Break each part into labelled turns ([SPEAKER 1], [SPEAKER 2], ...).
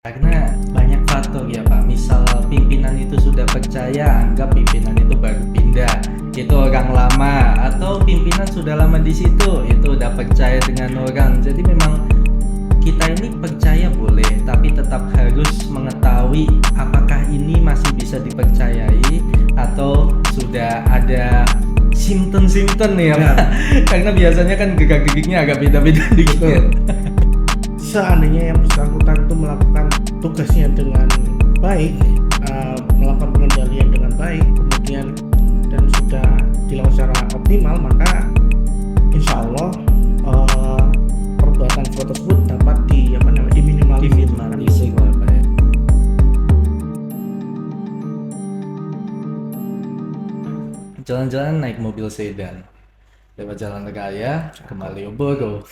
[SPEAKER 1] Karena banyak faktor ya Pak, misal pimpinan itu sudah percaya, anggap pimpinan itu baru pindah, itu orang lama, atau pimpinan sudah lama di situ, itu udah percaya dengan orang. Jadi memang kita ini percaya boleh, tapi tetap harus mengetahui apakah ini masih bisa dipercayai atau sudah ada simptom-simptom nih ya Pak. Karena biasanya kan gegak-gegiknya agak beda-beda dikit.
[SPEAKER 2] Seandainya yang bersangkutan itu melakukan tugasnya dengan baik, melakukan pengendalian dengan baik, kemudian dan sudah dilakukan secara optimal, maka insya Allah perbuatan fraud tersebut dapat diminimalisir.
[SPEAKER 1] Diminimalisir lah Pak ya. Jalan-jalan naik mobil sedan, lewat jalan raya ke Malioboro.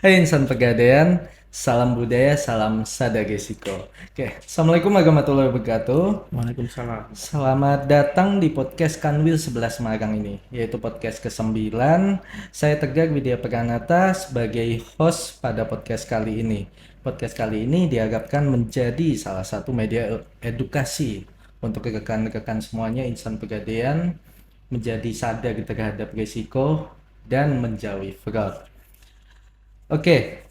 [SPEAKER 1] Hai insan Pegadaian, salam budaya, salam sadagesiko. Oke, Assalamualaikum warahmatullahi wabarakatuh.
[SPEAKER 2] Waalaikumsalam.
[SPEAKER 1] Selamat datang di podcast Kanwil 11 Magang ini, yaitu podcast ke-9. Saya Tegar Widya Pranata sebagai host pada podcast kali ini. Podcast kali ini diharapkan menjadi salah satu media edukasi untuk rekan-rekan semuanya insan Pegadaian menjadi sadar terhadap risiko dan menjauhi fraud. Oke,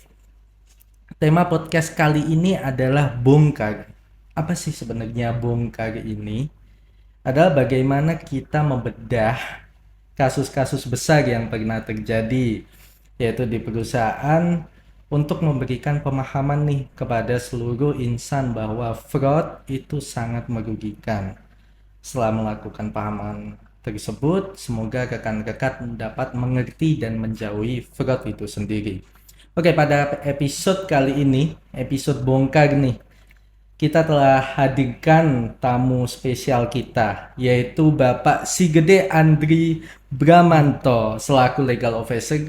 [SPEAKER 1] tema podcast kali ini adalah bongkar. Apa sih sebenarnya bongkar ini? Adalah bagaimana kita membedah kasus-kasus besar yang pernah terjadi, yaitu di perusahaan, untuk memberikan pemahaman nih kepada seluruh insan bahwa fraud itu sangat merugikan. Setelah melakukan pahaman tersebut, semoga rekan-rekan dapat mengerti dan menjauhi fraud itu sendiri. Oke, pada episode kali ini, episode bongkar nih, kita telah hadirkan tamu spesial kita, yaitu Bapak Sigede Andri Bramanto, selaku Legal Officer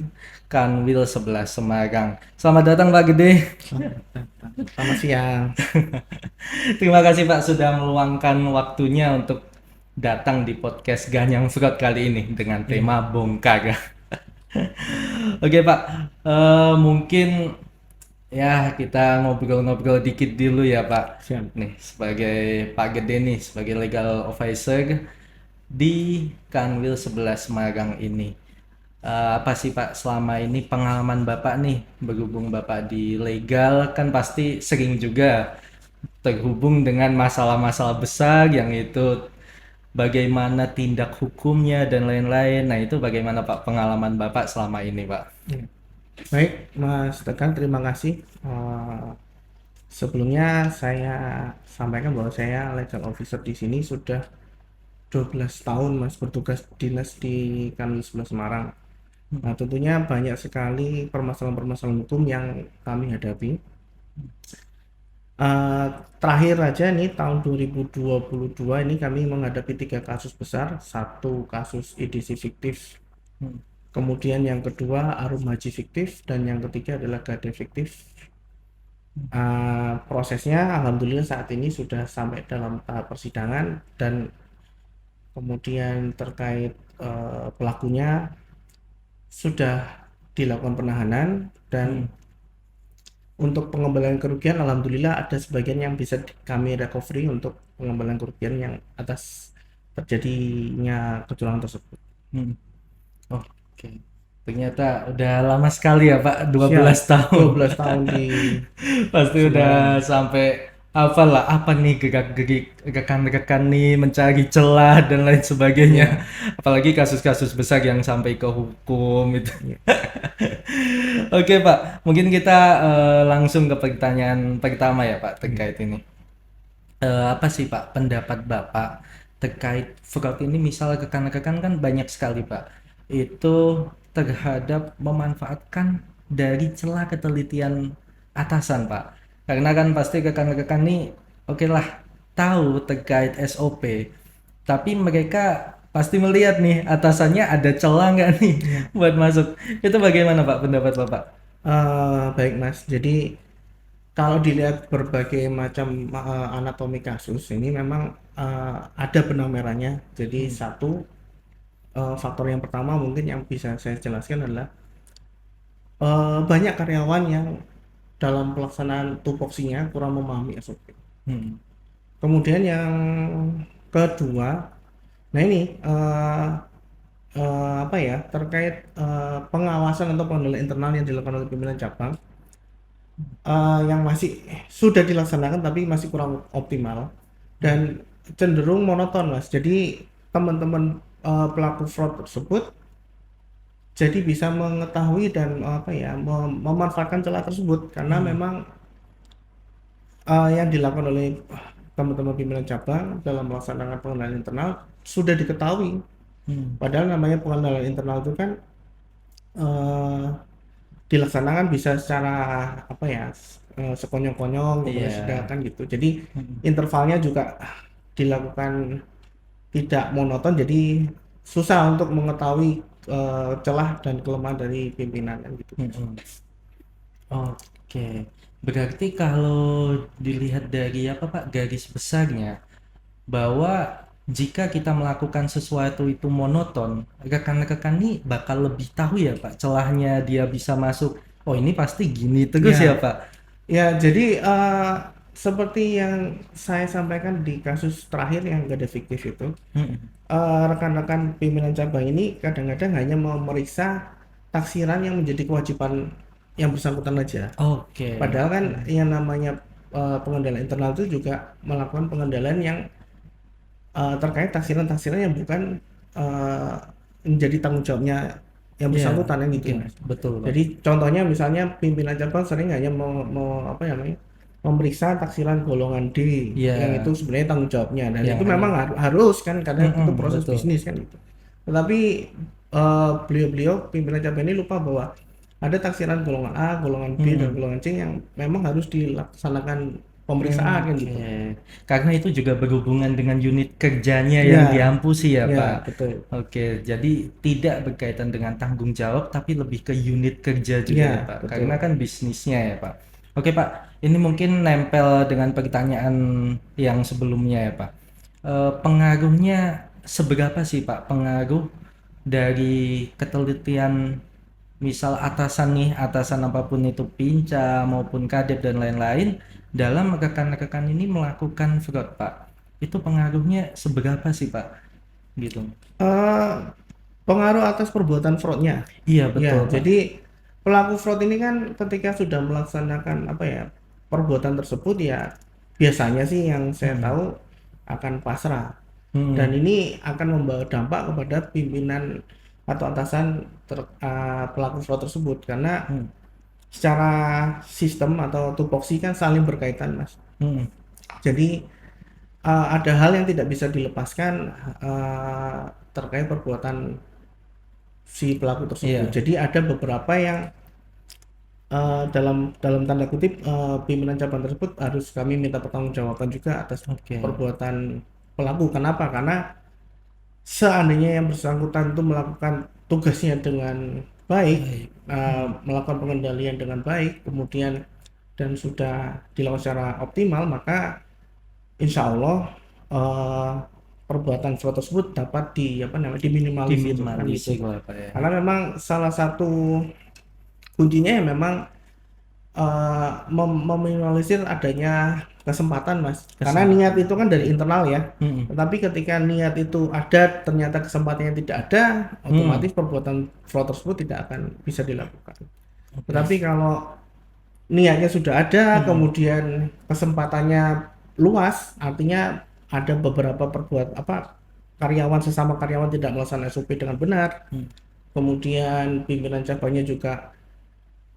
[SPEAKER 1] Kanwil 11 Semarang. Selamat datang Pak Gede.
[SPEAKER 2] Selamat siang.
[SPEAKER 1] Terima kasih Pak sudah meluangkan waktunya untuk datang di podcast Ganyang Fraud kali ini dengan tema bongkar. Oke Pak, mungkin ya kita ngobrol-ngobrol dikit dulu ya Pak.
[SPEAKER 2] Siap.
[SPEAKER 1] Nih sebagai Pak Gede nih, sebagai legal officer di Kanwil 11 Magang ini. Apa sih Pak selama ini pengalaman Bapak nih, berhubung Bapak di legal kan pasti sering juga terhubung dengan masalah-masalah besar yang itu bagaimana tindak hukumnya dan lain-lain. Nah, itu bagaimana Pak pengalaman Bapak selama ini, Pak?
[SPEAKER 2] Baik, Mas Tegar, terima kasih. Sebelumnya saya sampaikan bahwa saya legal officer di sini sudah 12 tahun Mas bertugas dinas di Kanwil 11 Semarang. Nah, tentunya banyak sekali permasalahan-permasalahan hukum yang kami hadapi. Terakhir aja nih tahun 2022 ini kami menghadapi 3 kasus besar, satu kasus EDC fiktif, kemudian yang kedua arum haji fiktif, dan yang ketiga adalah gade fiktif. Prosesnya alhamdulillah saat ini sudah sampai dalam tahap persidangan, dan kemudian terkait pelakunya sudah dilakukan penahanan, dan untuk pengembalian kerugian alhamdulillah ada sebagian yang bisa kami recovery untuk pengembalian kerugian yang atas terjadinya kecurangan tersebut.
[SPEAKER 1] Oke. Ternyata udah lama sekali ya Pak, 12 tahun.
[SPEAKER 2] 12 tahun di
[SPEAKER 1] Pasti udah sampai apalah apa nih gerak-gerik rekan-rekan nih mencari celah dan lain sebagainya. Apalagi kasus-kasus besar yang sampai ke hukum itu. Oke Pak, mungkin kita langsung ke pertanyaan pertama ya Pak terkait ini. Apa sih Pak pendapat Bapak terkait fraud ini? Misal rekan-rekan kan banyak sekali Pak, itu terhadap memanfaatkan dari celah ketelitian atasan Pak. Karena kan pasti rekan-rekan nih oke lah tahu terkait SOP, tapi mereka pasti melihat nih atasannya ada celah nggak nih buat masuk. Itu bagaimana Pak pendapat Bapak?
[SPEAKER 2] Baik Mas, jadi kalau dilihat berbagai macam anatomi kasus ini memang ada benang merahnya. Jadi satu faktor yang pertama mungkin yang bisa saya jelaskan adalah banyak karyawan yang dalam pelaksanaan tupoksinya kurang memahami SOP.
[SPEAKER 1] Hmm.
[SPEAKER 2] Kemudian yang kedua, nah ini apa ya, terkait pengawasan atau pengendalian internal yang dilakukan oleh pimpinan cabang, yang masih sudah dilaksanakan tapi masih kurang optimal dan cenderung monoton, Mas. Jadi teman-teman pelaku fraud tersebut jadi bisa mengetahui dan apa ya, memanfaatkan celah tersebut karena
[SPEAKER 1] Hmm.
[SPEAKER 2] memang yang dilakukan oleh teman-teman pimpinan cabang dalam melaksanakan pengendalian internal sudah diketahui.
[SPEAKER 1] Hmm.
[SPEAKER 2] Padahal namanya pengendalian internal itu kan eh, dilaksanakan bisa secara apa ya, sekonyong-konyong kemudian sudah
[SPEAKER 1] Iya.
[SPEAKER 2] kan gitu. Jadi
[SPEAKER 1] Hmm.
[SPEAKER 2] intervalnya juga dilakukan tidak monoton, jadi susah untuk mengetahui celah dan kelemahan dari pimpinan kan gitu, Mas.
[SPEAKER 1] Hmm. Oke, berarti kalau dilihat dari apa Pak, garis besarnya, bahwa jika kita melakukan sesuatu itu monoton, rekan-rekan ini bakal lebih tahu ya Pak, celahnya dia bisa masuk. Oh ini pasti gini terus ya
[SPEAKER 2] Ya,
[SPEAKER 1] Pak.
[SPEAKER 2] ya, jadi seperti yang saya sampaikan di kasus terakhir yang gada fiktif itu,
[SPEAKER 1] Hmm.
[SPEAKER 2] rekan-rekan pimpinan cabang ini kadang-kadang hanya memeriksa taksiran yang menjadi kewajiban yang bersangkutan aja.
[SPEAKER 1] Oke.
[SPEAKER 2] Padahal kan
[SPEAKER 1] Hmm.
[SPEAKER 2] yang namanya pengendalian internal itu juga melakukan pengendalian yang terkait taksiran-taksiran yang bukan eh, menjadi tanggung jawabnya yang
[SPEAKER 1] Ya,
[SPEAKER 2] bersangkutan yang gitu,
[SPEAKER 1] mungkin
[SPEAKER 2] Mas.
[SPEAKER 1] betul Pak.
[SPEAKER 2] Jadi contohnya misalnya pimpinan cabang sering hanya apa namanya, memeriksa taksiran golongan D yang itu
[SPEAKER 1] Ya,
[SPEAKER 2] sebenarnya tanggung jawabnya dan
[SPEAKER 1] yang
[SPEAKER 2] itu memang
[SPEAKER 1] hanya.
[SPEAKER 2] harus kan karena itu
[SPEAKER 1] Hmm,
[SPEAKER 2] proses
[SPEAKER 1] betul.
[SPEAKER 2] bisnis kan gitu. Tetapi beliau-beliau pimpinan cabang ini lupa bahwa ada taksiran golongan A, golongan B dan
[SPEAKER 1] Hmm.
[SPEAKER 2] golongan C yang memang harus dilaksanakan pemeriksaan kan gitu.
[SPEAKER 1] Oke, karena itu juga berhubungan dengan unit kerjanya yang
[SPEAKER 2] Ya,
[SPEAKER 1] diampusi ya
[SPEAKER 2] ya
[SPEAKER 1] Pak.
[SPEAKER 2] betul.
[SPEAKER 1] Oke, jadi tidak berkaitan dengan tanggung jawab, tapi lebih ke unit kerja juga ya
[SPEAKER 2] Ya,
[SPEAKER 1] Pak, karena
[SPEAKER 2] betul.
[SPEAKER 1] kan bisnisnya ya Pak. Oke Pak, ini mungkin nempel dengan pertanyaan yang sebelumnya ya Pak. Pengaruhnya seberapa sih Pak, pengaruh dari ketelitian misal atasan nih, atasan apapun itu pinca maupun kadep dan lain-lain dalam rekan-rekan ini melakukan fraud Pak, itu pengaruhnya seberapa sih Pak gitu.
[SPEAKER 2] eh Pengaruh atas perbuatan fraudnya.
[SPEAKER 1] Iya betul
[SPEAKER 2] Ya,
[SPEAKER 1] Pak.
[SPEAKER 2] jadi pelaku fraud ini kan ketika sudah melaksanakan apa ya, perbuatan tersebut ya biasanya sih yang saya
[SPEAKER 1] Hmm.
[SPEAKER 2] tahu akan pasrah dan
[SPEAKER 1] Hmm.
[SPEAKER 2] ini akan membawa dampak kepada pimpinan atau atasan pelaku fraud tersebut karena
[SPEAKER 1] Hmm.
[SPEAKER 2] secara sistem atau tupoksi kan saling berkaitan, Mas.
[SPEAKER 1] Hmm.
[SPEAKER 2] Jadi ada hal yang tidak bisa dilepaskan terkait perbuatan si pelaku tersebut.
[SPEAKER 1] Iya.
[SPEAKER 2] Jadi ada beberapa yang dalam dalam tanda kutip pimpinan cabang tersebut harus kami minta pertanggungjawaban juga atas
[SPEAKER 1] Oke.
[SPEAKER 2] perbuatan pelaku. Kenapa? Karena seandainya yang bersangkutan itu melakukan tugasnya dengan baik,
[SPEAKER 1] Baik. Hmm.
[SPEAKER 2] melakukan pengendalian dengan baik, kemudian dan sudah dilakukan secara optimal, maka insya Allah eh, perbuatan fraud tersebut dapat apa namanya, diminimalisir kan gitu.
[SPEAKER 1] Diminimalisir lah Pak ya.
[SPEAKER 2] Karena memang salah satu kuncinya ya memang meminimalisir adanya kesempatan, Mas. Karena niat
[SPEAKER 1] Kesempatan.
[SPEAKER 2] itu kan dari
[SPEAKER 1] Oke.
[SPEAKER 2] internal ya.
[SPEAKER 1] Hmm.
[SPEAKER 2] Tetapi ketika niat itu ada, ternyata kesempatannya tidak ada,
[SPEAKER 1] Hmm.
[SPEAKER 2] otomatis perbuatan fraud tersebut tidak akan bisa dilakukan.
[SPEAKER 1] Oke.
[SPEAKER 2] Tetapi kalau niatnya sudah ada,
[SPEAKER 1] Hmm.
[SPEAKER 2] kemudian kesempatannya luas, artinya ada beberapa perbuat apa, karyawan sesama karyawan tidak melaksanakan SOP dengan benar,
[SPEAKER 1] Hmm.
[SPEAKER 2] kemudian pimpinan cabangnya juga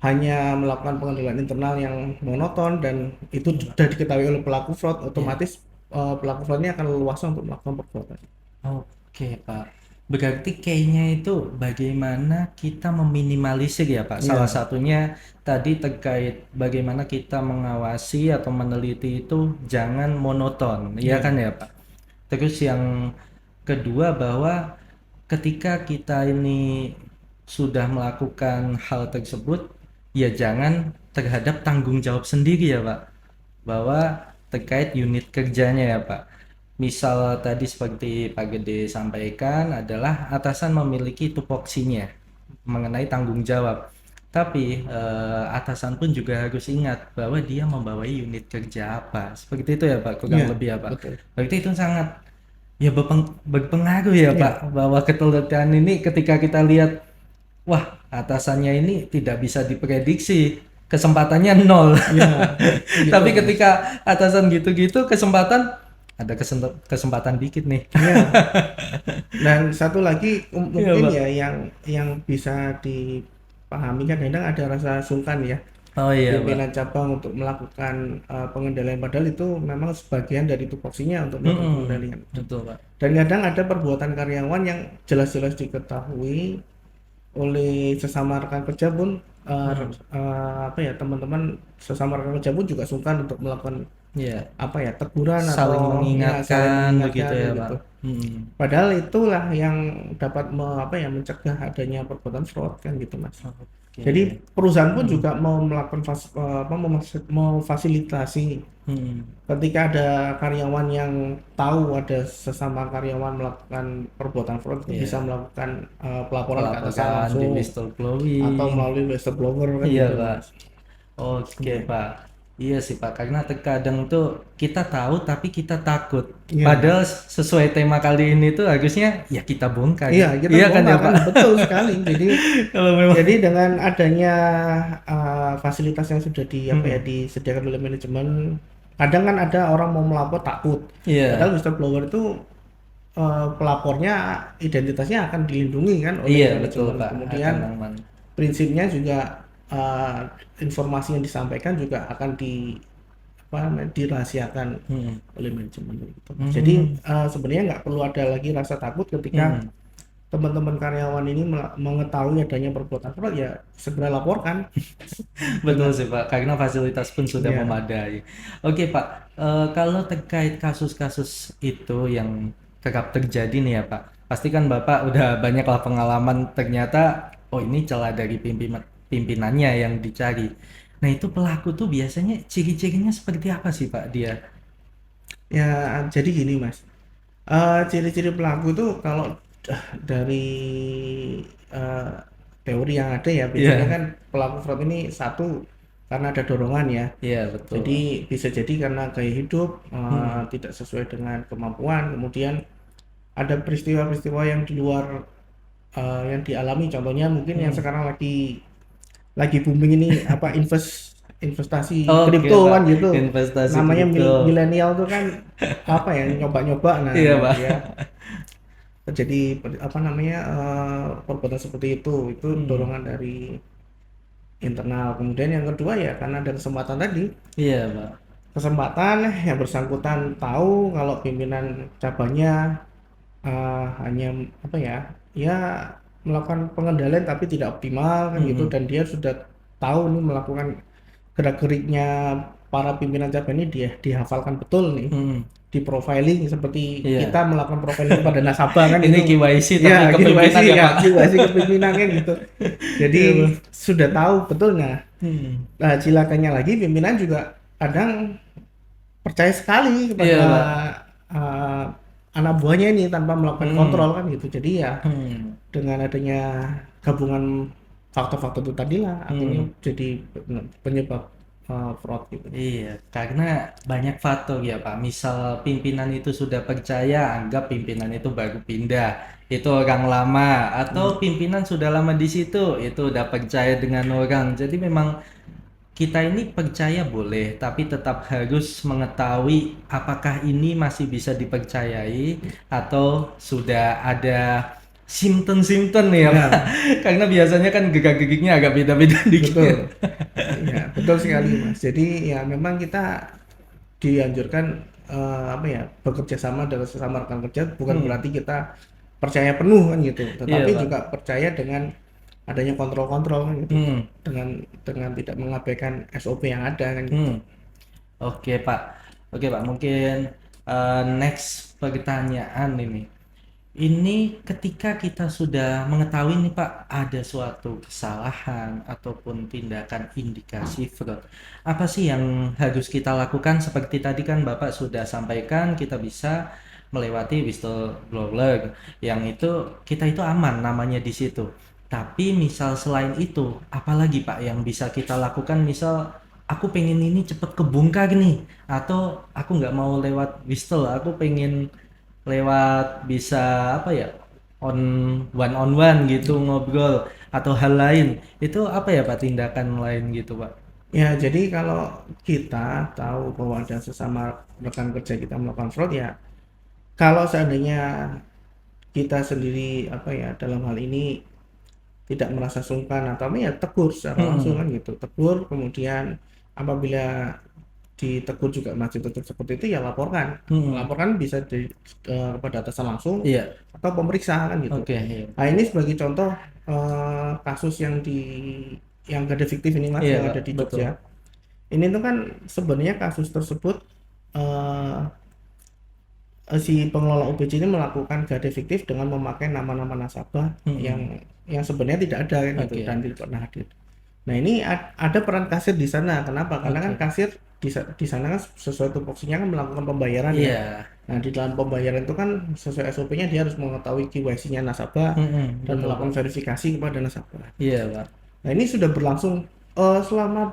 [SPEAKER 2] hanya melakukan pengendalian internal yang monoton dan itu
[SPEAKER 1] Iya.
[SPEAKER 2] sudah diketahui oleh pelaku fraud,
[SPEAKER 1] Iya.
[SPEAKER 2] otomatis pelaku fraudnya akan leluasa untuk melakukan perbuatan.
[SPEAKER 1] Oke, Pak. Berarti kayaknya itu bagaimana kita meminimalisir ya, Pak. Salah
[SPEAKER 2] Iya,
[SPEAKER 1] satunya tadi terkait bagaimana kita mengawasi atau meneliti itu jangan monoton, ya
[SPEAKER 2] iya,
[SPEAKER 1] kan ya, Pak. Terus yang kedua bahwa ketika kita ini sudah melakukan hal tersebut, ya jangan terhadap tanggung jawab sendiri ya, Pak. Bahwa terkait unit kerjanya ya, Pak. Misal tadi seperti Pak Gede sampaikan adalah atasan memiliki tupoksinya mengenai tanggung jawab. Tapi atasan pun juga harus ingat bahwa dia membawai unit kerja apa. Seperti itu ya Pak, kurang
[SPEAKER 2] Iya,
[SPEAKER 1] lebih ya Pak.
[SPEAKER 2] betul.
[SPEAKER 1] Berarti itu sangat ya berpengaruh ya
[SPEAKER 2] Iya,
[SPEAKER 1] Pak, bahwa ketelitian ini ketika kita lihat, wah atasannya ini tidak bisa diprediksi, kesempatannya nol.
[SPEAKER 2] iya, gitu
[SPEAKER 1] Tapi
[SPEAKER 2] Mas.
[SPEAKER 1] ketika atasan gitu-gitu kesempatan, ada kesempatan dikit nih.
[SPEAKER 2] Iya. Dan satu lagi
[SPEAKER 1] Iya
[SPEAKER 2] mungkin
[SPEAKER 1] Pak.
[SPEAKER 2] ya yang bisa dipahami kan kadang ada rasa sungkan ya
[SPEAKER 1] Oh iya
[SPEAKER 2] pimpinan
[SPEAKER 1] Pak.
[SPEAKER 2] cabang untuk melakukan pengendalian padahal itu memang sebagian dari tupoksinya untuk melakukan
[SPEAKER 1] Mm-mm.
[SPEAKER 2] pengendalian.
[SPEAKER 1] Betul Pak.
[SPEAKER 2] Dan kadang ada perbuatan karyawan yang jelas-jelas diketahui oleh sesama rekan kerja pun
[SPEAKER 1] Mm.
[SPEAKER 2] apa ya teman-teman sesama rekan kerja pun juga sungkan untuk melakukan
[SPEAKER 1] Iya.
[SPEAKER 2] apa ya teguran
[SPEAKER 1] Saling
[SPEAKER 2] atau ya saling
[SPEAKER 1] mengingatkan begitu
[SPEAKER 2] mengingatkan
[SPEAKER 1] ya
[SPEAKER 2] kayak
[SPEAKER 1] Pak.
[SPEAKER 2] gitu.
[SPEAKER 1] Mm.
[SPEAKER 2] Padahal itulah yang dapat apa ya mencegah adanya perbuatan fraud kan gitu Mas. Jadi
[SPEAKER 1] Oke.
[SPEAKER 2] perusahaan pun
[SPEAKER 1] Mm.
[SPEAKER 2] juga mau melakukan memfasilitasi
[SPEAKER 1] Mm.
[SPEAKER 2] ketika ada karyawan yang tahu ada sesama karyawan melakukan perbuatan fraud itu bisa
[SPEAKER 1] Iya.
[SPEAKER 2] melakukan pelaporan ke atasan
[SPEAKER 1] Pelaporan di
[SPEAKER 2] langsung atau
[SPEAKER 1] whistleblowing.
[SPEAKER 2] melalui whistleblower kan
[SPEAKER 1] Iya
[SPEAKER 2] gitu
[SPEAKER 1] Pak.
[SPEAKER 2] Mas.
[SPEAKER 1] Oke
[SPEAKER 2] Iya.
[SPEAKER 1] Pak. Iya sih Pak, karena terkadang tuh kita tahu tapi kita takut.
[SPEAKER 2] Iya.
[SPEAKER 1] Padahal sesuai tema kali ini tuh harusnya ya kita bongkar.
[SPEAKER 2] Iya, kita
[SPEAKER 1] Iya kan ya
[SPEAKER 2] bongkar kan
[SPEAKER 1] Pak?
[SPEAKER 2] betul sekali. Jadi
[SPEAKER 1] Kalau memang.
[SPEAKER 2] Jadi dengan adanya fasilitas yang sudah apa ya
[SPEAKER 1] Mm.
[SPEAKER 2] disediakan oleh manajemen, kadang kan ada orang mau melapor takut.
[SPEAKER 1] Iya.
[SPEAKER 2] Padahal whistleblower itu pelapornya identitasnya akan dilindungi kan oleh
[SPEAKER 1] Iya betul
[SPEAKER 2] manajemen.
[SPEAKER 1] Pak, akan
[SPEAKER 2] Kemudian
[SPEAKER 1] aman.
[SPEAKER 2] prinsipnya juga eh, informasi yang disampaikan juga akan apa namanya, dirahasiakan
[SPEAKER 1] Mm.
[SPEAKER 2] oleh manajemen gitu. Jadi
[SPEAKER 1] Mm.
[SPEAKER 2] sebenarnya nggak perlu ada lagi rasa takut ketika
[SPEAKER 1] Mm.
[SPEAKER 2] teman-teman karyawan ini mengetahui adanya perbuatan fraud ya segera laporkan
[SPEAKER 1] Betul
[SPEAKER 2] dengan
[SPEAKER 1] sih Pak, karena fasilitas pun sudah
[SPEAKER 2] ya
[SPEAKER 1] memadai. Oke Pak, kalau terkait kasus-kasus itu yang kerap terjadi nih ya Pak, pasti kan Bapak udah banyak lah pengalaman ternyata, oh ini celah dari pimpinannya yang dicari. Nah itu pelaku tuh biasanya ciri-cirinya seperti apa sih Pak dia?
[SPEAKER 2] ya jadi gini Mas. Ciri-ciri pelaku itu kalau dari eh, teori yang ada ya biasanya
[SPEAKER 1] Iya,
[SPEAKER 2] kan pelaku fraud ini satu karena ada dorongan ya.
[SPEAKER 1] iya betul Pak.
[SPEAKER 2] Jadi bisa jadi karena gaya hidup
[SPEAKER 1] Hmm,
[SPEAKER 2] tidak sesuai dengan kemampuan, kemudian ada peristiwa-peristiwa yang di luar yang dialami, contohnya mungkin yang
[SPEAKER 1] hmm.
[SPEAKER 2] sekarang lagi booming ini apa investasi
[SPEAKER 1] Oke
[SPEAKER 2] kripto
[SPEAKER 1] Pak,
[SPEAKER 2] kan gitu.
[SPEAKER 1] investasi
[SPEAKER 2] Namanya
[SPEAKER 1] kripto.
[SPEAKER 2] milenial tuh kan apa ya nyoba-nyoba. Nah,
[SPEAKER 1] Iya Pak.
[SPEAKER 2] dia terjadi apa namanya perbuatan seperti itu
[SPEAKER 1] Hmm,
[SPEAKER 2] dorongan dari internal. Kemudian yang kedua ya karena ada kesempatan tadi,
[SPEAKER 1] iya Pak.
[SPEAKER 2] kesempatan yang bersangkutan tahu kalau pimpinan cabangnya hanya apa ya ya melakukan pengendalian tapi tidak optimal kan gitu
[SPEAKER 1] Hmm,
[SPEAKER 2] dan dia sudah tahu nih melakukan gerak-geriknya para pimpinan cabang ini dia dihafalkan betul nih
[SPEAKER 1] hmm.
[SPEAKER 2] di profiling seperti
[SPEAKER 1] Iya.
[SPEAKER 2] kita melakukan profiling kepada nasabah kan
[SPEAKER 1] Ini
[SPEAKER 2] gitu
[SPEAKER 1] KYC tapi
[SPEAKER 2] ya
[SPEAKER 1] kepemimpinan
[SPEAKER 2] KYC
[SPEAKER 1] ya
[SPEAKER 2] ya
[SPEAKER 1] Pak.
[SPEAKER 2] KYC kepemimpinan kan gitu
[SPEAKER 1] Iya
[SPEAKER 2] jadi
[SPEAKER 1] Pak.
[SPEAKER 2] sudah tahu betul.
[SPEAKER 1] Hmm.
[SPEAKER 2] Nah cilakanya lagi pimpinan juga kadang percaya sekali
[SPEAKER 1] Iya
[SPEAKER 2] kepada
[SPEAKER 1] Pak.
[SPEAKER 2] uh, anak buahnya ini tanpa melakukan
[SPEAKER 1] Hmm.
[SPEAKER 2] kontrol kan gitu. Jadi ya
[SPEAKER 1] Hmm.
[SPEAKER 2] dengan adanya gabungan faktor-faktor itu tadi lah akhirnya
[SPEAKER 1] Hmm.
[SPEAKER 2] jadi penyebab fraud gitu.
[SPEAKER 1] Iya, karena banyak faktor ya Pak. Misal pimpinan itu sudah percaya, anggap pimpinan itu baru pindah. Itu orang lama
[SPEAKER 2] Hmm.
[SPEAKER 1] atau pimpinan sudah lama di situ, itu udah percaya dengan orang. Jadi memang kita ini percaya boleh, tapi tetap harus mengetahui apakah ini masih bisa dipercayai atau sudah ada simptom-simptom ya Pak.
[SPEAKER 2] Ya,
[SPEAKER 1] Karena biasanya kan gerak-geriknya agak beda-beda
[SPEAKER 2] betul.
[SPEAKER 1] dikit.
[SPEAKER 2] Ya, betul sekali Mas. Jadi ya memang kita dianjurkan apa ya bekerja sama dengan sesama rekan kerja bukan
[SPEAKER 1] Hmm,
[SPEAKER 2] berarti kita percaya penuh kan gitu,
[SPEAKER 1] iya
[SPEAKER 2] tetapi
[SPEAKER 1] Pak.
[SPEAKER 2] juga percaya dengan adanya kontrol-kontrol kan gitu,
[SPEAKER 1] Hmm,
[SPEAKER 2] dengan tidak mengabaikan SOP yang ada kan gitu.
[SPEAKER 1] hmm. Oke Pak. Oke Pak, mungkin next pertanyaan ini. Ini ketika kita sudah mengetahui nih Pak, ada suatu kesalahan ataupun tindakan indikasi fraud. Apa sih yang harus kita lakukan? Seperti tadi kan Bapak sudah sampaikan, kita bisa melewati whistleblower. Yang itu kita itu aman namanya di situ. Tapi misal selain itu, apalagi Pak yang bisa kita lakukan? Misal aku pengen ini cepet kebongkar nih, atau aku nggak mau lewat Whistle, aku pengen lewat bisa apa ya, on one gitu ngobrol atau hal lain. Itu apa ya Pak tindakan lain gitu Pak?
[SPEAKER 2] Ya, jadi kalau kita tahu bahwa ada sesama rekan kerja kita melakukan fraud, ya kalau seandainya kita sendiri apa ya dalam hal ini tidak merasa sungkan atau apa, ya tegur secara langsung
[SPEAKER 1] Hmm,
[SPEAKER 2] kan gitu. Tegur, kemudian apabila ditegur juga masih tetap seperti itu, ya laporkan.
[SPEAKER 1] hmm,
[SPEAKER 2] Laporkan bisa kepada atasan langsung
[SPEAKER 1] iya,
[SPEAKER 2] atau pemeriksa kan gitu.
[SPEAKER 1] oke, iya,
[SPEAKER 2] Nah, ini sebagai contoh kasus yang gada fiktif ini Mas,
[SPEAKER 1] iya
[SPEAKER 2] yang
[SPEAKER 1] Pak,
[SPEAKER 2] ada di
[SPEAKER 1] betul.
[SPEAKER 2] Jogja. Ini tuh kan sebenarnya kasus tersebut, eh, si pengelola OPJ ini melakukan gada fiktif dengan memakai nama-nama nasabah yang
[SPEAKER 1] Hmm,
[SPEAKER 2] sebenarnya tidak ada kan gitu
[SPEAKER 1] oke,
[SPEAKER 2] dan tidak pernah hadir. Nah, ini ada peran kasir di sana. Kenapa? Karena kan
[SPEAKER 1] oke,
[SPEAKER 2] kasir di sana kan sesuai tupoksinya kan melakukan pembayaran ya.
[SPEAKER 1] iya,
[SPEAKER 2] Nah, di dalam pembayaran itu kan sesuai SOP-nya dia harus mengetahui KYC-nya nasabah dan
[SPEAKER 1] betul
[SPEAKER 2] melakukan
[SPEAKER 1] Pak,
[SPEAKER 2] verifikasi kepada nasabah.
[SPEAKER 1] iya Pak,
[SPEAKER 2] Nah, ini sudah berlangsung selama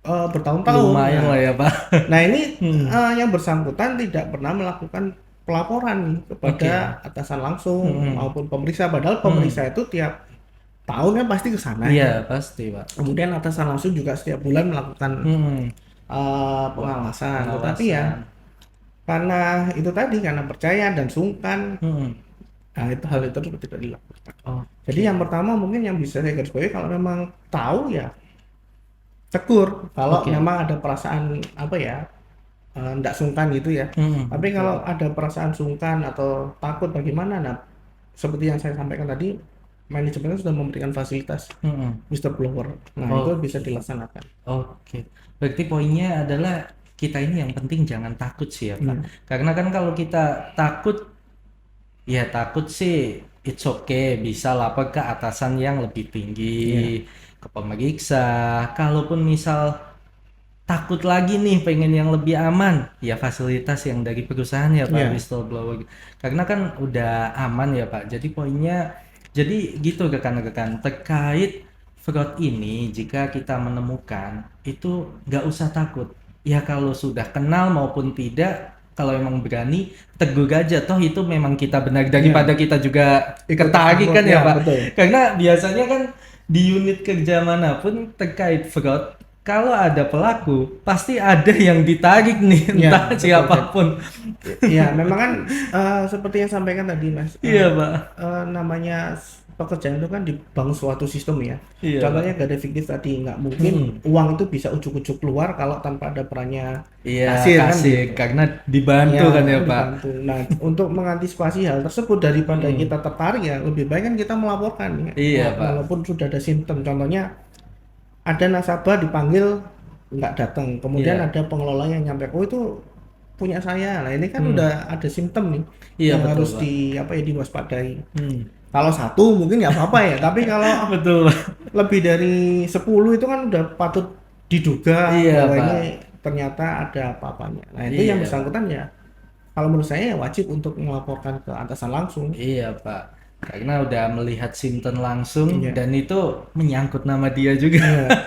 [SPEAKER 2] bertahun-tahun.
[SPEAKER 1] lumayan
[SPEAKER 2] Nah,
[SPEAKER 1] lah ya Pak.
[SPEAKER 2] nah ini
[SPEAKER 1] Hmm,
[SPEAKER 2] yang bersangkutan tidak pernah melakukan pelaporan nih kepada
[SPEAKER 1] oke,
[SPEAKER 2] atasan langsung
[SPEAKER 1] hmm,
[SPEAKER 2] maupun pemeriksa. Padahal
[SPEAKER 1] hmm,
[SPEAKER 2] pemeriksa itu tiap tahun kan pasti ke sana
[SPEAKER 1] iya
[SPEAKER 2] ya.
[SPEAKER 1] pasti Pak.
[SPEAKER 2] Kemudian atasan langsung juga setiap bulan melakukan
[SPEAKER 1] Hmm,
[SPEAKER 2] pengawasan. Tetapi ya
[SPEAKER 1] pengawasan.
[SPEAKER 2] karena itu tadi, karena percaya dan sungkan,
[SPEAKER 1] Hmm,
[SPEAKER 2] nah itu hal itu tidak dilakukan. Jadi
[SPEAKER 1] oke,
[SPEAKER 2] yang pertama mungkin yang bisa saya garis bawahi, kalau memang tahu ya tegur. Kalau
[SPEAKER 1] oke,
[SPEAKER 2] memang ada perasaan apa ya, nggak sungkan gitu ya. Tapi
[SPEAKER 1] betul
[SPEAKER 2] kalau
[SPEAKER 1] Pak.
[SPEAKER 2] ada perasaan sungkan atau takut bagaimana, nah seperti yang saya sampaikan tadi, manajemen sudah memberikan fasilitas
[SPEAKER 1] Hmm,
[SPEAKER 2] whistleblower. Nah, itu bisa
[SPEAKER 1] oke,
[SPEAKER 2] dilaksanakan.
[SPEAKER 1] oke. Berarti poinnya adalah kita ini yang penting jangan takut sih ya Pak.
[SPEAKER 2] Iya,
[SPEAKER 1] Karena kan kalau kita takut, ya takut sih it's okay, bisa lapor ke atasan yang lebih
[SPEAKER 2] iya,
[SPEAKER 1] tinggi, ke pemeriksa. Kalaupun misal takut lagi nih pengen yang lebih aman, ya fasilitas yang dari perusahaan ya Pak,
[SPEAKER 2] iya,
[SPEAKER 1] whistleblower. Karena kan udah aman ya Pak. Jadi poinnya, jadi gitu rekan-rekan, terkait fraud ini jika kita menemukan itu nggak usah takut. Ya kalau sudah kenal maupun tidak, kalau emang berani tegur aja, toh itu memang kita benar,
[SPEAKER 2] iya.
[SPEAKER 1] daripada kita juga
[SPEAKER 2] Ikut
[SPEAKER 1] ketarik
[SPEAKER 2] tersangkut,
[SPEAKER 1] kan ya
[SPEAKER 2] ya
[SPEAKER 1] Pak.
[SPEAKER 2] betul.
[SPEAKER 1] Karena biasanya kan di unit kerja manapun terkait fraud, kalau ada pelaku pasti ada yang ditarik nih,
[SPEAKER 2] Ya,
[SPEAKER 1] entah
[SPEAKER 2] betul. Jadi,
[SPEAKER 1] siapapun.
[SPEAKER 2] ya memang kan seperti yang sampaikan tadi Mas,
[SPEAKER 1] Iya Pak,
[SPEAKER 2] namanya pekerjaan itu kan dibangun suatu sistem ya.
[SPEAKER 1] iya Pak.
[SPEAKER 2] Contohnya gada fiktif tadi, nggak mungkin
[SPEAKER 1] Hmm.
[SPEAKER 2] uang itu bisa ujuk-ujuk keluar kalau tanpa ada perannya
[SPEAKER 1] Iya
[SPEAKER 2] kasir kan
[SPEAKER 1] kasih
[SPEAKER 2] gitu.
[SPEAKER 1] karena dibantu
[SPEAKER 2] Ya,
[SPEAKER 1] kan ya Pak.
[SPEAKER 2] dibantu. Nah, untuk mengantisipasi hal tersebut, daripada
[SPEAKER 1] Hmm.
[SPEAKER 2] kita tertarik, ya lebih baik kan kita melaporkan ya.
[SPEAKER 1] Iya Pak.
[SPEAKER 2] Walaupun sudah ada simptom. Contohnya ada nasabah dipanggil nggak datang, kemudian
[SPEAKER 1] Iya.
[SPEAKER 2] ada pengelola yang nyampe, oh itu punya saya. Nah, ini kan
[SPEAKER 1] Hmm.
[SPEAKER 2] udah ada simptom nih
[SPEAKER 1] Iya
[SPEAKER 2] yang
[SPEAKER 1] betul
[SPEAKER 2] harus
[SPEAKER 1] Pak.
[SPEAKER 2] diwaspadai.
[SPEAKER 1] Hmm.
[SPEAKER 2] Kalau satu mungkin nggak apa-apa ya, tapi kalau
[SPEAKER 1] Betul Pak.
[SPEAKER 2] lebih dari 10 itu kan udah patut diduga
[SPEAKER 1] Iya
[SPEAKER 2] bahwa
[SPEAKER 1] Pak.
[SPEAKER 2] ini ternyata ada apa-apanya. Nah, itu yang
[SPEAKER 1] Iya Pak.
[SPEAKER 2] bersangkutan ya, kalau menurut saya ya wajib untuk melaporkan ke atasan langsung.
[SPEAKER 1] Iya Pak. Karena udah melihat Sinten langsung
[SPEAKER 2] Iya,
[SPEAKER 1] dan itu menyangkut nama dia juga.
[SPEAKER 2] iya,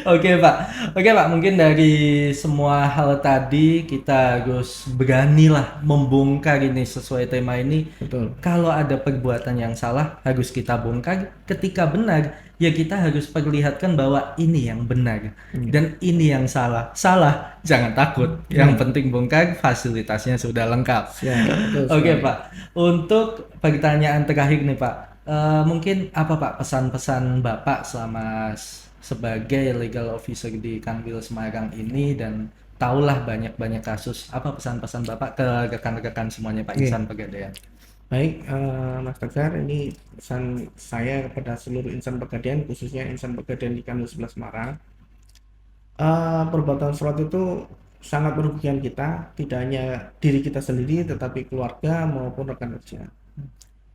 [SPEAKER 1] Oke Pak, oke Pak, mungkin dari semua hal tadi kita harus beranilah membongkar ini sesuai tema ini.
[SPEAKER 2] betul.
[SPEAKER 1] Kalau ada perbuatan yang salah harus kita bongkar, ketika benar ya kita harus perlihatkan bahwa ini yang benar
[SPEAKER 2] Iya,
[SPEAKER 1] dan ini yang salah. Salah, jangan takut. Yang
[SPEAKER 2] iya,
[SPEAKER 1] penting bongkar, fasilitasnya sudah lengkap.
[SPEAKER 2] siap, betul
[SPEAKER 1] Oke
[SPEAKER 2] sekali.
[SPEAKER 1] Pak, untuk pertanyaan terakhir nih Pak, mungkin apa Pak pesan-pesan Bapak selama sebagai legal officer di Kanwil Semarang ini dan tahulah banyak-banyak kasus, apa pesan-pesan Bapak ke rekan-rekan semuanya Pak
[SPEAKER 2] Oke,
[SPEAKER 1] insan Pegadaian?
[SPEAKER 2] baik, Mas Tegar, ini pesan saya kepada seluruh insan Pegadaian, khususnya insan Pegadaian di Kanwil 11 Semarang. Perbuatan fraud itu sangat merugikan kita, tidak hanya diri kita sendiri, tetapi keluarga maupun rekan kerja.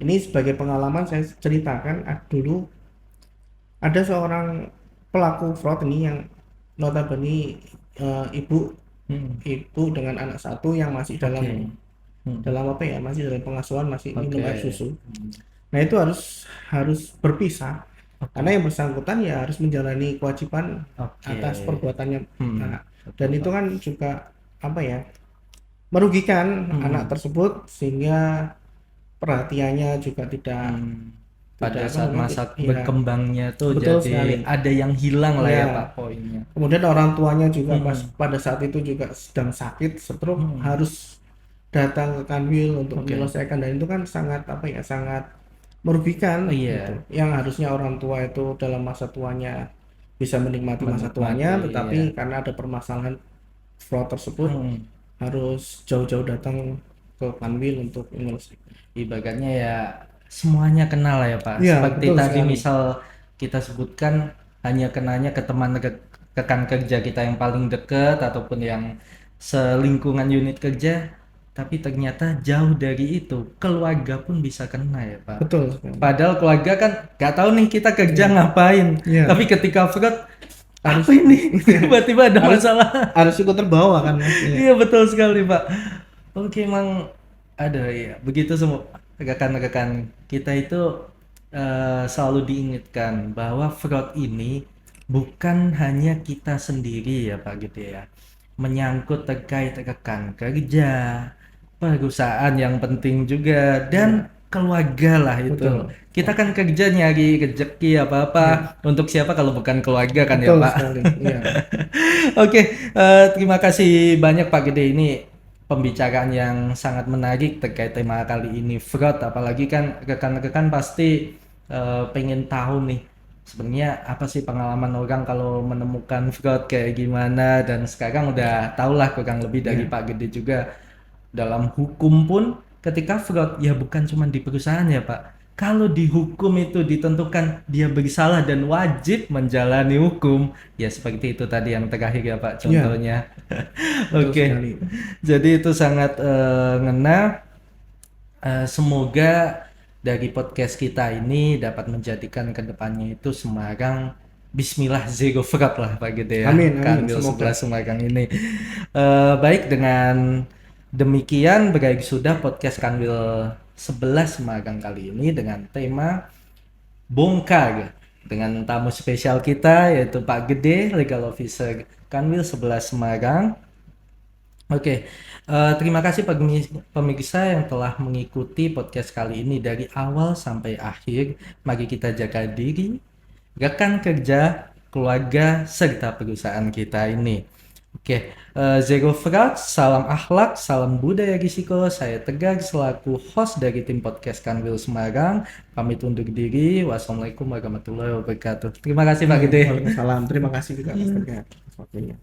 [SPEAKER 2] Ini sebagai pengalaman saya ceritakan, dulu ada seorang pelaku fraud ini yang notabene ibu
[SPEAKER 1] Hmm,
[SPEAKER 2] ibu dengan anak satu yang masih dalam
[SPEAKER 1] oke. Hmm,
[SPEAKER 2] dalam apa ya, masih dalam pengasuhan, masih minum
[SPEAKER 1] oke.
[SPEAKER 2] air susu.
[SPEAKER 1] Hmm,
[SPEAKER 2] Nah, itu harus harus berpisah
[SPEAKER 1] Oke.
[SPEAKER 2] karena yang bersangkutan ya harus menjalani kewajiban
[SPEAKER 1] Oke.
[SPEAKER 2] atas perbuatannya. Nah, dan
[SPEAKER 1] Betul,
[SPEAKER 2] itu
[SPEAKER 1] Pak.
[SPEAKER 2] kan juga apa ya, merugikan anak
[SPEAKER 1] Hmm.
[SPEAKER 2] tersebut sehingga perhatiannya juga tidak
[SPEAKER 1] Hmm.
[SPEAKER 2] tidak
[SPEAKER 1] Pada
[SPEAKER 2] apa
[SPEAKER 1] saat
[SPEAKER 2] namanya,
[SPEAKER 1] masa
[SPEAKER 2] ya
[SPEAKER 1] berkembangnya tuh
[SPEAKER 2] betul
[SPEAKER 1] jadi
[SPEAKER 2] sekali.
[SPEAKER 1] ada yang hilang lah ya Pak
[SPEAKER 2] Ya,
[SPEAKER 1] poinnya.
[SPEAKER 2] kemudian orang tuanya juga pas
[SPEAKER 1] Hmm.
[SPEAKER 2] pada saat itu juga sedang sakit stroke,
[SPEAKER 1] Hmm.
[SPEAKER 2] harus datang ke Kanwil untuk
[SPEAKER 1] Oke.
[SPEAKER 2] menyelesaikan, dan itu kan sangat apa ya, sangat merugikan
[SPEAKER 1] Oh
[SPEAKER 2] gitu.
[SPEAKER 1] iya,
[SPEAKER 2] Yang harusnya orang tua itu dalam masa tuanya bisa menikmati masa
[SPEAKER 1] menikmati
[SPEAKER 2] tuanya,
[SPEAKER 1] ya.
[SPEAKER 2] tetapi karena ada permasalahan fraud tersebut
[SPEAKER 1] Hmm.
[SPEAKER 2] harus jauh-jauh datang ke Kanwil untuk menyelesaikan.
[SPEAKER 1] Ibaratnya ya semuanya kenal lah ya Pak.
[SPEAKER 2] Iya,
[SPEAKER 1] Seperti
[SPEAKER 2] betul
[SPEAKER 1] tadi
[SPEAKER 2] sekali.
[SPEAKER 1] misal kita sebutkan hanya kenanya ke teman rekan kerja kita yang paling dekat ataupun yang selingkungan unit kerja, tapi ternyata jauh dari itu keluarga pun bisa kena ya Pak.
[SPEAKER 2] Betul sekali.
[SPEAKER 1] Padahal keluarga kan nggak tahu nih kita kerja
[SPEAKER 2] Iya,
[SPEAKER 1] ngapain,
[SPEAKER 2] iya,
[SPEAKER 1] tapi ketika fraud
[SPEAKER 2] harus
[SPEAKER 1] apa ini tiba-tiba ada
[SPEAKER 2] harus
[SPEAKER 1] masalah.
[SPEAKER 2] harus ikut terbawa kan, Mas. Iya.
[SPEAKER 1] Iya betul sekali Pak. Oke emang ada ya begitu semua rekan-rekan kita itu selalu diingatkan bahwa fraud ini bukan hanya kita sendiri ya Pak gitu ya, menyangkut terkait rekan kerja, perusahaan yang penting juga dan
[SPEAKER 2] Iya,
[SPEAKER 1] keluarga lah itu.
[SPEAKER 2] betul.
[SPEAKER 1] Kita kan kerja nyari rezeki
[SPEAKER 2] Iya,
[SPEAKER 1] apa-apa untuk siapa kalau bukan keluarga kan ya
[SPEAKER 2] betul
[SPEAKER 1] Pak.
[SPEAKER 2] sekali. Iya.
[SPEAKER 1] Oke, terima kasih banyak Pak Gede. Ini pembicaraan yang sangat menarik terkait tema kali ini fraud. Apalagi kan rekan-rekan pasti pengen tahu nih sebenarnya apa sih pengalaman orang kalau menemukan fraud kayak gimana. Dan sekarang udah tahulah kurang lebih dari
[SPEAKER 2] Iya,
[SPEAKER 1] Pak Gede juga dalam hukum pun ketika fraud ya bukan cuma di perusahaan ya Pak. Kalau di hukum itu ditentukan dia bersalah dan wajib menjalani hukum, ya seperti itu tadi yang terakhir ya Pak
[SPEAKER 2] iya,
[SPEAKER 1] contohnya.
[SPEAKER 2] betul
[SPEAKER 1] Oke,
[SPEAKER 2] sekali.
[SPEAKER 1] jadi itu sangat ngena. Semoga dari podcast kita ini dapat menjadikan kedepannya itu Semarang Bismillah zero fraud lah Pak gitu ya.
[SPEAKER 2] Amin, amin.
[SPEAKER 1] Kanwil
[SPEAKER 2] Semoga.
[SPEAKER 1] 11 Semarang ini. Baik dengan demikian berakhir sudah podcast Kanwil 11 Semarang kali ini dengan tema bongkar dengan tamu spesial kita yaitu Pak Gede, Legal Officer Kanwil 11 Semarang. Oke, terima kasih pemirsa yang telah mengikuti podcast kali ini dari awal sampai akhir. Mari kita jaga diri, rekan kerja, keluarga, serta perusahaan kita ini. Oke, Zero Fraud, salam akhlak, salam budaya risiko. Saya Tegar selaku host dari tim podcast Kanwil Semarang. Pamit undur diri. Wassalamualaikum warahmatullahi wabarakatuh. Terima kasih Pak
[SPEAKER 2] Iya,
[SPEAKER 1] Gede.
[SPEAKER 2] waalaikumsalam. Terima kasih juga Mas Tegar atas waktunya.